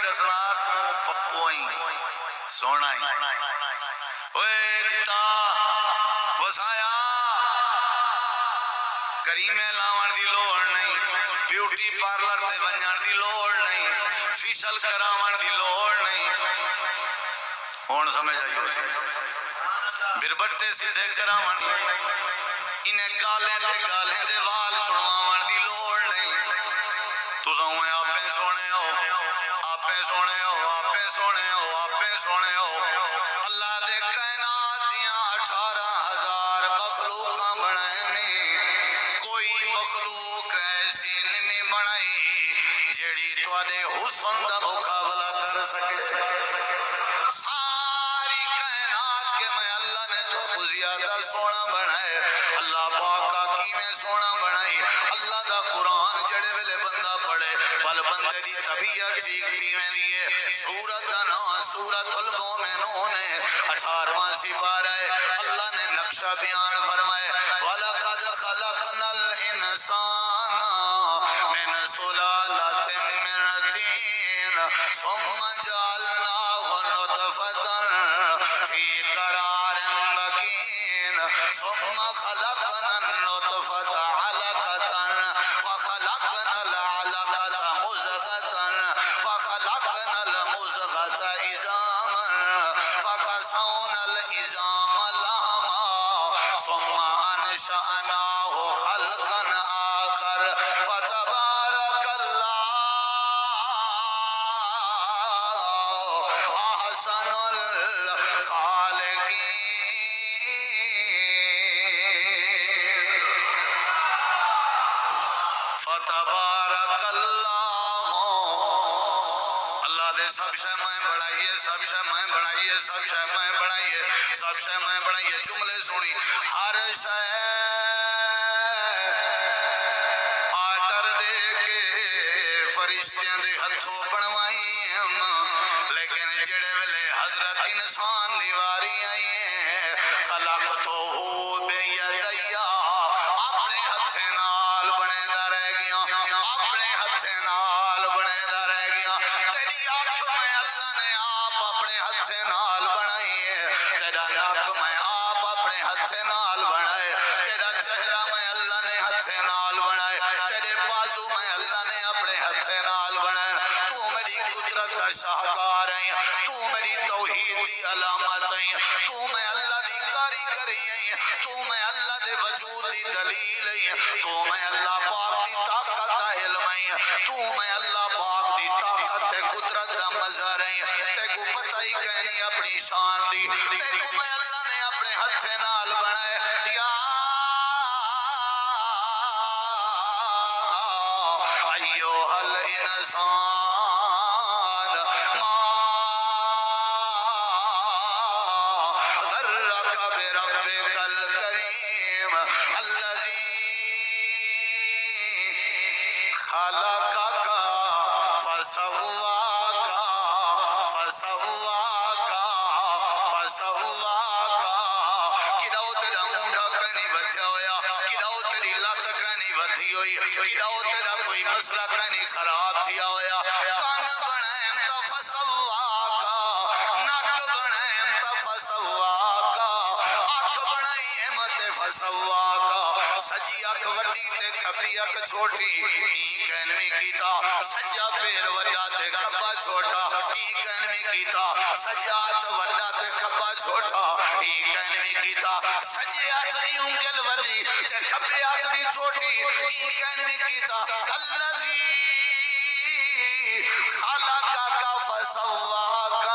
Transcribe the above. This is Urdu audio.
دسنا تو پپوئی سونا ہی اوے دیتا وسایا کریمے لاون دی لوڑ نہیں بیوٹی پارلر تے ونجن دی لوڑ نہیں فیشل کراون دی لوڑ نہیں ہون سمجھ آئیو سی بربٹے سیدھے کراون انہیں گالیں دے وال چھڑواون دی لوڑ نہیں تو سوئے آپے سونے ہو آپے سونے ہو آپے سونے ہو آپے سونے ہو اللہ دے کائنات دیاں 18,000 مخلوقاں بنائے میں کوئی مخلوق ایسی نہیں بنائی جیڑی تواڈے حسن دا مقابلہ کر سکے ساری کائنات کے میں اللہ نے تو زیادہ سونا بنائے اللہ پاک کا کیویں سونا بنائی اللہ دا قرآن جڑے ویلے بندہ پڑھے پل بندے دی طبیعت ٹھیک تھی ویندی ہے سورت دا نام سورت المومنون ہے 18واں سپارہ ہے اللہ نے نقشہ بیان فرمائے وَلَقَدْ خَلَقْنَا الْإِنسَانَ مِنْ سُلَالَةٍ مِّن طِينٍ ثُمَّ جَعَلْنَاهُ نُطْفَةً فِي قَرَارٍ مَّكِينٍ ثُمَّ خَلَقْنَا النُّطْفَةَ عَلَقَةً فَخَلَقْنَا الْعَلَقَةَ مُضْغَةً فَخَلَقْنَا الْمُضْغَةَ عِظَامًا فَكَسَوْنَا الْعِظَامَ لَحْمًا ثُمَّ أَنشَأْنَاهُ خَلْقًا آخَرَ فَتَبَارَكَ اللَّهُ أَحْسَنُ الْخَالِقِينَ فتبارک اللہ اللہ دے سب شے میں بڑھائیے سب شے میں بڑھائیے سب شے میں بڑھائیے سب شے میں بڑھائیے جملے سنی ہر شے آرڈر دے کے فرشتیاں دے ہتھوں بنوائی لیکن جڑے ویلے حضرت انسان دی واری آئی ہے خلق تو ہو بے یدیا اپنے ہتھے نال بنے دا رہ گیا اپنے ہتھے نال بنے دا رہ گیا تیری آنکھ میں اللہ نے آپ اپنے ہتھے نال بنائی ہے تیرا ناک میں آپ اپنے ہتھے نال بنائے تیرا چہرہ میں اللہ نے ہتھے نال بنائے تیرے بازو میں اللہ نے اپنے ہتھے نال بنائے تو میری قدرت کا شاہکار ہے تو میری توحید دی علامت ہے تو میں اللہ دی کاریگری ہے تو میں اللہ دے وجود دی دلیل ہے تو میں اللہ پاک دی طاقت دا علم ہے تو میں اللہ پاک دی طاقت تے قدرت دا مظہر ہے تے کو پتہ ہی کہنی اپنی شان دی تے کو میں اللہ نے اپنے ہتھے نال بنائے یا ایوہ الانسان ما غرک بربک الکریم الذی خلقک فسواک کداؤ تیرا مونڈا کہنی بدھیا ہویا کداؤ تیری لات کہنی بدھی ہوئی کداؤ تیرا کوئی مسئلہ کہنی خراب تھیا ہویا کان بنائیں تا فسواک ناک بنائیں تا فسواک آنکھ بنائیں مت فسواک سجی اکھ وڈی تے کھبی اکھ چھوٹی کہنوی کیتا سجا پیر وڈا تے کھبا چھوٹا کہنوی کیتا سجا ہاتھ وڈا تے کھبا چھوٹا کہنوی کیتا سجی ہاتھ دی انگل وڈی تے کھبے ہاتھ دی چھوٹی کہنوی کیتا الذی خلقک فسواک